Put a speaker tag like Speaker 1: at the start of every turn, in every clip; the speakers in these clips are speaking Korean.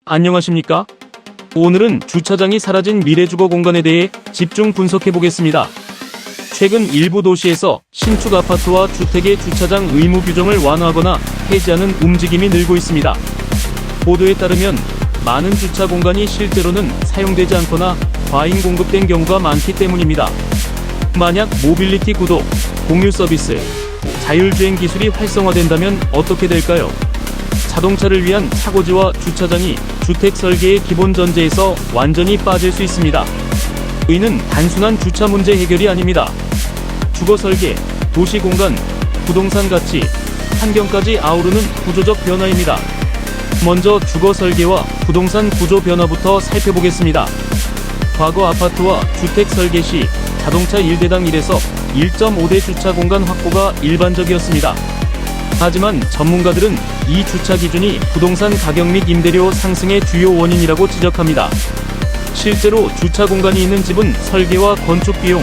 Speaker 1: 안녕하십니까? 오늘은 주차장이 사라진 미래주거 공간에 대해 집중 분석해보겠습니다. 최근 일부 도시에서 신축 아파트와 주택의 주차장 의무 규정을 완화하거나 폐지하는 움직임이 늘고 있습니다. 보도에 따르면 많은 주차 공간이 실제로는 사용되지 않거나 과잉 공급된 경우가 많기 때문입니다. 만약 모빌리티 구도, 공유 서비스, 자율주행 기술이 활성화된다면 어떻게 될까요? 자동차를 위한 차고지와 주차장이 주택 설계의 기본 전제에서 완전히 빠질 수 있습니다. 이는 단순한 주차 문제 해결이 아닙니다. 주거 설계, 도시 공간, 부동산 가치, 환경까지 아우르는 구조적 변화입니다. 먼저 주거 설계와 부동산 구조 변화부터 살펴보겠습니다. 과거 아파트와 주택 설계 시 자동차 1대당 1에서 1.5대 주차 공간 확보가 일반적이었습니다. 하지만 전문가들은 이 주차 기준이 부동산 가격 및 임대료 상승의 주요 원인이라고 지적합니다. 실제로 주차 공간이 있는 집은 설계와 건축 비용,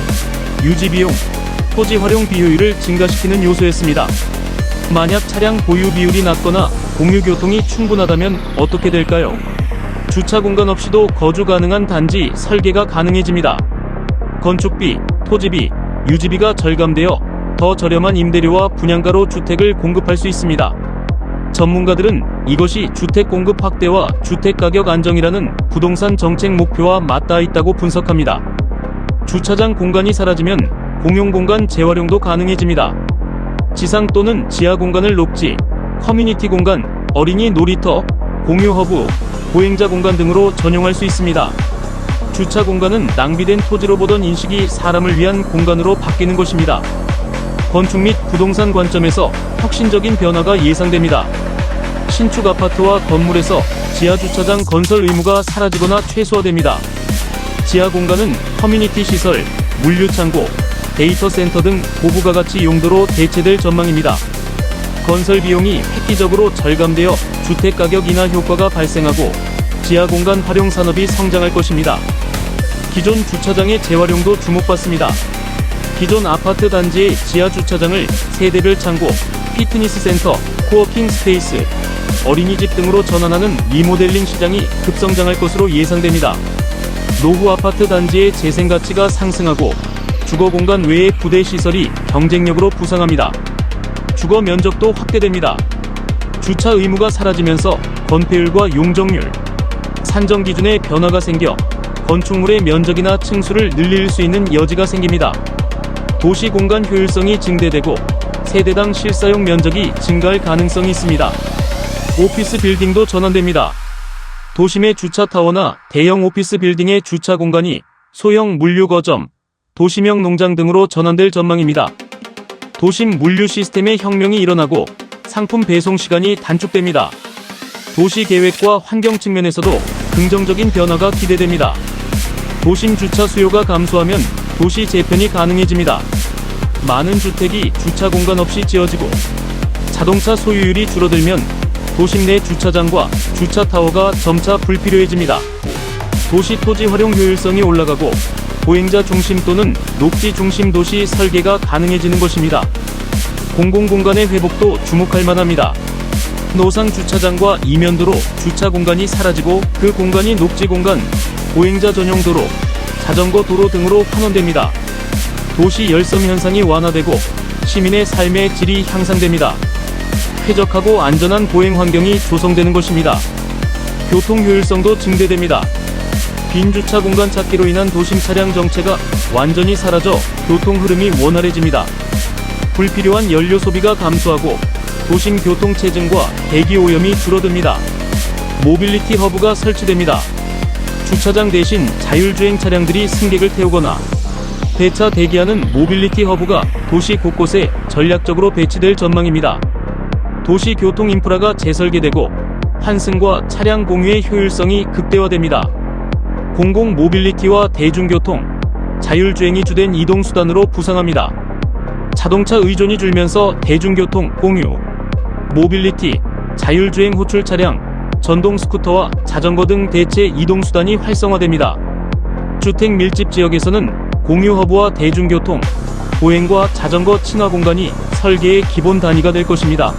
Speaker 1: 유지 비용, 토지 활용 비효율을 증가시키는 요소였습니다. 만약 차량 보유 비율이 낮거나 공유 교통이 충분하다면 어떻게 될까요? 주차 공간 없이도 거주 가능한 단지 설계가 가능해집니다. 건축비, 토지비, 유지비가 절감되어 더 저렴한 임대료와 분양가로 주택을 공급할 수 있습니다. 전문가들은 이것이 주택 공급 확대와 주택 가격 안정이라는 부동산 정책 목표와 맞닿아 있다고 분석합니다. 주차장 공간이 사라지면 공용 공간 재활용도 가능해집니다. 지상 또는 지하 공간을 녹지, 커뮤니티 공간, 어린이 놀이터, 공유 허브, 보행자 공간 등으로 전용할 수 있습니다. 주차 공간은 낭비된 토지로 보던 인식이 사람을 위한 공간으로 바뀌는 것입니다. 건축 및 부동산 관점에서 혁신적인 변화가 예상됩니다. 신축 아파트와 건물에서 지하 주차장 건설 의무가 사라지거나 최소화됩니다. 지하 공간은 커뮤니티 시설, 물류 창고, 데이터 센터 등 고부가가치 용도로 대체될 전망입니다. 건설 비용이 획기적으로 절감되어 주택 가격 인하 효과가 발생하고 지하 공간 활용 산업이 성장할 것입니다. 기존 주차장의 재활용도 주목받습니다. 기존 아파트 단지의 지하 주차장을 세대별 창고, 피트니스 센터, 코워킹 스페이스, 어린이집 등으로 전환하는 리모델링 시장이 급성장할 것으로 예상됩니다. 노후 아파트 단지의 재생 가치가 상승하고 주거 공간 외의 부대 시설이 경쟁력으로 부상합니다. 주거 면적도 확대됩니다. 주차 의무가 사라지면서 건폐율과 용적률, 산정 기준의 변화가 생겨 건축물의 면적이나 층수를 늘릴 수 있는 여지가 생깁니다. 도시 공간 효율성이 증대되고 세대당 실사용 면적이 증가할 가능성이 있습니다. 오피스 빌딩도 전환됩니다. 도심의 주차 타워나 대형 오피스 빌딩의 주차 공간이 소형 물류 거점, 도시명 농장 등으로 전환될 전망입니다. 도심 물류 시스템의 혁명이 일어나고 상품 배송 시간이 단축됩니다. 도시 계획과 환경 측면에서도 긍정적인 변화가 기대됩니다. 도심 주차 수요가 감소하면 도시 재편이 가능해집니다. 많은 주택이 주차 공간 없이 지어지고 자동차 소유율이 줄어들면 도심 내 주차장과 주차 타워가 점차 불필요해집니다. 도시 토지 활용 효율성이 올라가고 보행자 중심 또는 녹지 중심 도시 설계가 가능해지는 것입니다. 공공공간의 회복도 주목할 만합니다. 노상 주차장과 이면도로 주차 공간이 사라지고 그 공간이 녹지 공간, 보행자 전용 도로, 자전거 도로 등으로 환원됩니다. 도시 열섬 현상이 완화되고 시민의 삶의 질이 향상됩니다. 쾌적하고 안전한 보행 환경이 조성되는 것입니다. 교통 효율성도 증대됩니다. 빈 주차 공간 찾기로 인한 도심 차량 정체가 완전히 사라져 교통 흐름이 원활해집니다. 불필요한 연료 소비가 감소하고 도심 교통 체증과 대기 오염이 줄어듭니다. 모빌리티 허브가 설치됩니다. 주차장 대신 자율주행 차량들이 승객을 태우거나 배차 대기하는 모빌리티 허브가 도시 곳곳에 전략적으로 배치될 전망입니다. 도시 교통 인프라가 재설계되고 환승과 차량 공유의 효율성이 극대화됩니다. 공공 모빌리티와 대중교통, 자율주행이 주된 이동수단으로 부상합니다. 자동차 의존이 줄면서 대중교통, 공유, 모빌리티, 자율주행 호출 차량, 전동 스쿠터와 자전거 등 대체 이동수단이 활성화됩니다. 주택 밀집 지역에서는 공유 허브와 대중교통, 보행과 자전거 친화 공간이 설계의 기본 단위가 될 것입니다.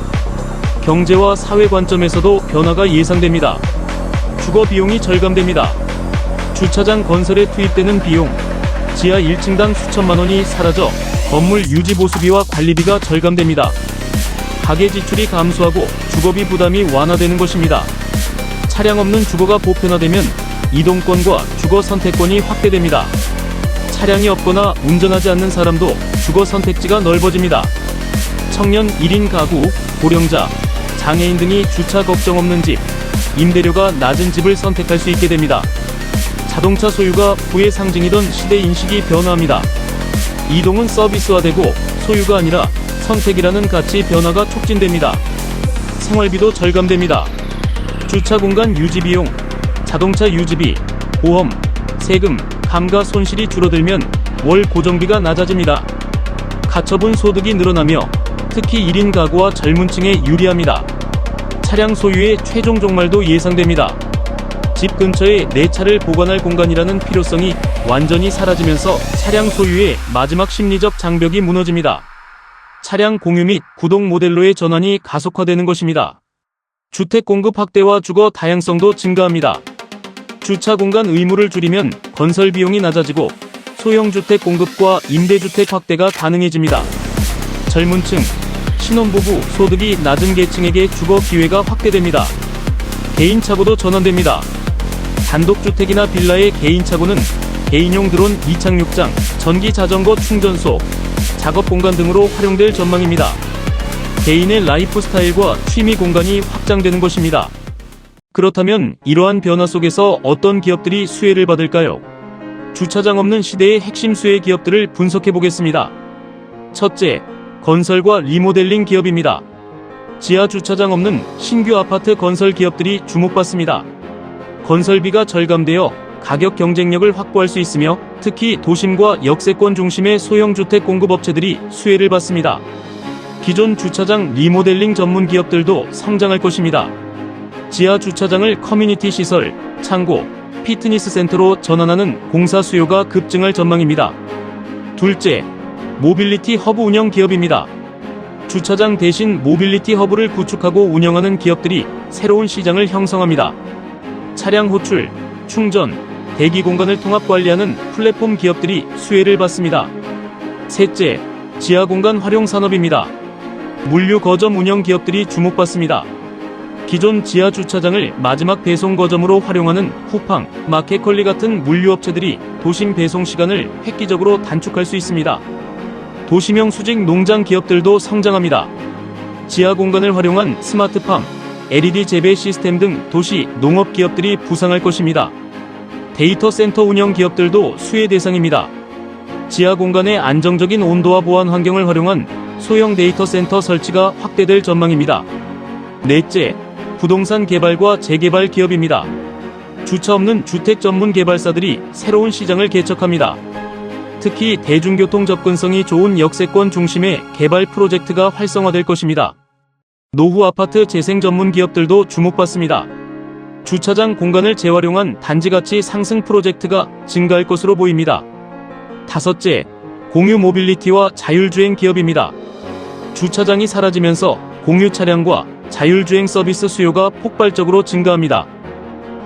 Speaker 1: 경제와 사회 관점에서도 변화가 예상됩니다. 주거 비용이 절감됩니다. 주차장 건설에 투입되는 비용, 지하 1층당 수천만 원이 사라져 건물 유지 보수비와 관리비가 절감됩니다. 가계 지출이 감소하고 주거비 부담이 완화되는 것입니다. 차량 없는 주거가 보편화되면 이동권과 주거 선택권이 확대됩니다. 차량이 없거나 운전하지 않는 사람도 주거 선택지가 넓어집니다. 청년 1인 가구, 고령자, 장애인 등이 주차 걱정 없는 집, 임대료가 낮은 집을 선택할 수 있게 됩니다. 자동차 소유가 부의 상징이던 시대 인식이 변화합니다. 이동은 서비스화되고 소유가 아니라 선택이라는 가치 변화가 촉진됩니다. 생활비도 절감됩니다. 주차 공간 유지 비용, 자동차 유지비, 보험, 세금, 감가 손실이 줄어들면 월 고정비가 낮아집니다. 가처분 소득이 늘어나며 특히 1인 가구와 젊은 층에 유리합니다. 차량 소유의 최종 종말도 예상됩니다. 집 근처에 내 차를 보관할 공간이라는 필요성이 완전히 사라지면서 차량 소유의 마지막 심리적 장벽이 무너집니다. 차량 공유 및 구동 모델로의 전환이 가속화되는 것입니다. 주택 공급 확대와 주거 다양성도 증가합니다. 주차 공간 의무를 줄이면 건설 비용이 낮아지고 소형 주택 공급과 임대주택 확대가 가능해집니다. 젊은 층, 신혼부부, 소득이 낮은 계층에게 주거 기회가 확대됩니다. 개인차고도 전환됩니다. 단독주택이나 빌라의 개인차고는 개인용 드론 이착륙장, 전기 자전거 충전소, 작업 공간 등으로 활용될 전망입니다. 개인의 라이프 스타일과 취미 공간이 확장되는 것입니다. 그렇다면 이러한 변화 속에서 어떤 기업들이 수혜를 받을까요? 주차장 없는 시대의 핵심 수혜 기업들을 분석해 보겠습니다. 첫째, 건설과 리모델링 기업입니다. 지하 주차장 없는 신규 아파트 건설 기업들이 주목받습니다. 건설비가 절감되어 가격 경쟁력을 확보할 수 있으며 특히 도심과 역세권 중심의 소형 주택 공급업체들이 수혜를 받습니다. 기존 주차장 리모델링 전문 기업들도 성장할 것입니다. 지하 주차장을 커뮤니티 시설, 창고, 피트니스 센터로 전환하는 공사 수요가 급증할 전망입니다. 둘째, 모빌리티 허브 운영 기업입니다. 주차장 대신 모빌리티 허브를 구축하고 운영하는 기업들이 새로운 시장을 형성합니다. 차량 호출, 충전, 대기 공간을 통합 관리하는 플랫폼 기업들이 수혜를 받습니다. 셋째, 지하 공간 활용 산업입니다. 물류 거점 운영 기업들이 주목받습니다. 기존 지하 주차장을 마지막 배송 거점으로 활용하는 쿠팡, 마켓컬리 같은 물류업체들이 도심 배송 시간을 획기적으로 단축할 수 있습니다. 도시명 수직 농장 기업들도 성장합니다. 지하 공간을 활용한 스마트팜, LED 재배 시스템 등 도시 농업 기업들이 부상할 것입니다. 데이터 센터 운영 기업들도 수혜 대상입니다. 지하 공간의 안정적인 온도와 보안 환경을 활용한 소형 데이터 센터 설치가 확대될 전망입니다. 넷째, 부동산 개발과 재개발 기업입니다. 주차 없는 주택 전문 개발사들이 새로운 시장을 개척합니다. 특히 대중교통 접근성이 좋은 역세권 중심의 개발 프로젝트가 활성화될 것입니다. 노후 아파트 재생 전문 기업들도 주목받습니다. 주차장 공간을 재활용한 단지 가치 상승 프로젝트가 증가할 것으로 보입니다. 다섯째, 공유 모빌리티와 자율주행 기업입니다. 주차장이 사라지면서 공유 차량과 자율주행 서비스 수요가 폭발적으로 증가합니다.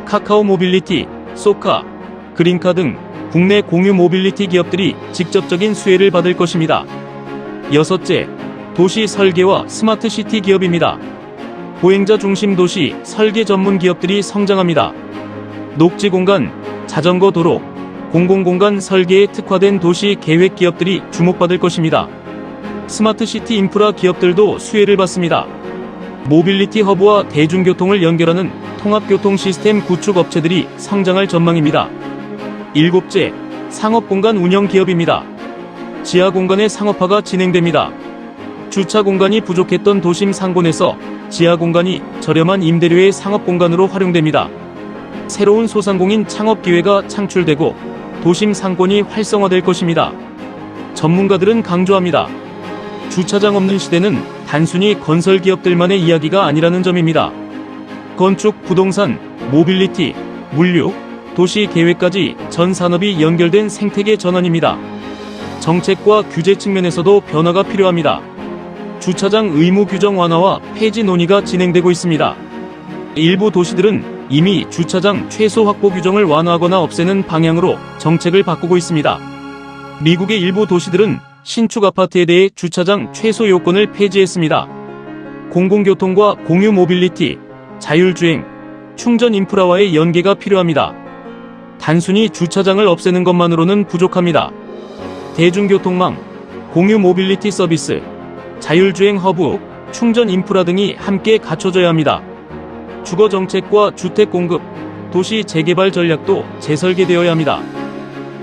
Speaker 1: 카카오 모빌리티, 소카, 그린카 등 국내 공유 모빌리티 기업들이 직접적인 수혜를 받을 것입니다. 여섯째, 도시 설계와 스마트 시티 기업입니다. 보행자 중심 도시 설계 전문 기업들이 성장합니다. 녹지 공간, 자전거 도로, 공공공간 설계에 특화된 도시 계획 기업들이 주목받을 것입니다. 스마트 시티 인프라 기업들도 수혜를 받습니다. 모빌리티 허브와 대중교통을 연결하는 통합교통 시스템 구축 업체들이 성장할 전망입니다. 일곱째, 상업공간 운영 기업입니다. 지하 공간의 상업화가 진행됩니다. 주차 공간이 부족했던 도심 상권에서 지하 공간이 저렴한 임대료의 상업 공간으로 활용됩니다. 새로운 소상공인 창업 기회가 창출되고 도심 상권이 활성화될 것입니다. 전문가들은 강조합니다. 주차장 없는 시대는 단순히 건설 기업들만의 이야기가 아니라는 점입니다. 건축, 부동산, 모빌리티, 물류, 도시 계획까지 전 산업이 연결된 생태계 전환입니다. 정책과 규제 측면에서도 변화가 필요합니다. 주차장 의무 규정 완화와 폐지 논의가 진행되고 있습니다. 일부 도시들은 이미 주차장 최소 확보 규정을 완화하거나 없애는 방향으로 정책을 바꾸고 있습니다. 미국의 일부 도시들은 신축 아파트에 대해 주차장 최소 요건을 폐지했습니다. 공공교통과 공유 모빌리티, 자율주행, 충전 인프라와의 연계가 필요합니다. 단순히 주차장을 없애는 것만으로는 부족합니다. 대중교통망, 공유 모빌리티 서비스, 자율주행 허브, 충전 인프라 등이 함께 갖춰져야 합니다. 주거정책과 주택공급, 도시 재개발 전략도 재설계되어야 합니다.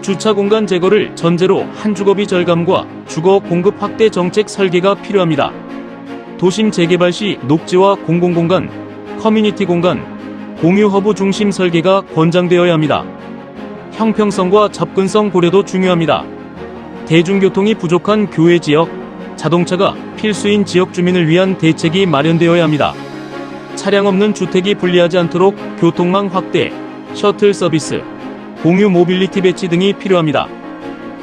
Speaker 1: 주차 공간 제거를 전제로 한주거비 절감과 주거 공급 확대 정책 설계가 필요합니다. 도심 재개발 시 녹지와 공공공간, 커뮤니티 공간, 공유 허브 중심 설계가 권장되어야 합니다. 형평성과 접근성 고려도 중요합니다. 대중교통이 부족한 교외 지역, 자동차가 필수인 지역 주민을 위한 대책이 마련되어야 합니다. 차량 없는 주택이 불리하지 않도록 교통망 확대, 셔틀 서비스, 공유 모빌리티 배치 등이 필요합니다.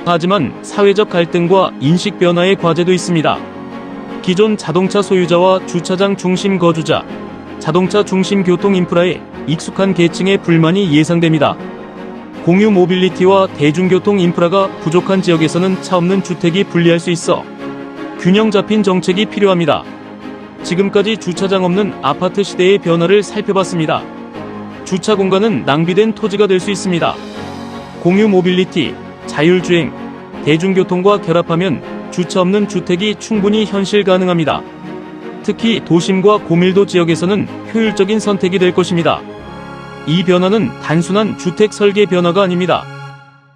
Speaker 1: 하지만 사회적 갈등과 인식 변화의 과제도 있습니다. 기존 자동차 소유자와 주차장 중심 거주자, 자동차 중심 교통 인프라에 익숙한 계층의 불만이 예상됩니다. 공유 모빌리티와 대중교통 인프라가 부족한 지역에서는 차 없는 주택이 불리할 수 있어 균형 잡힌 정책이 필요합니다. 지금까지 주차장 없는 아파트 시대의 변화를 살펴봤습니다. 주차 공간은 낭비된 토지가 될 수 있습니다. 공유 모빌리티, 자율주행, 대중교통과 결합하면 주차 없는 주택이 충분히 현실 가능합니다. 특히 도심과 고밀도 지역에서는 효율적인 선택이 될 것입니다. 이 변화는 단순한 주택 설계 변화가 아닙니다.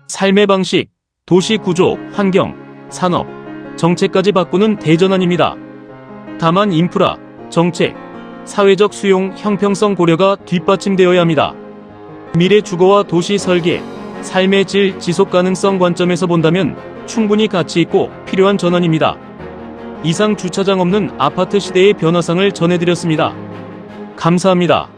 Speaker 1: 삶의 방식, 도시 구조, 환경, 산업, 정책까지 바꾸는 대전환입니다. 다만 인프라, 정책, 사회적 수용, 형평성 고려가 뒷받침되어야 합니다. 미래 주거와 도시 설계, 삶의 질, 지속 가능성 관점에서 본다면 충분히 가치 있고 필요한 전환입니다. 이상 주차장 없는 아파트 시대의 변화상을 전해드렸습니다. 감사합니다.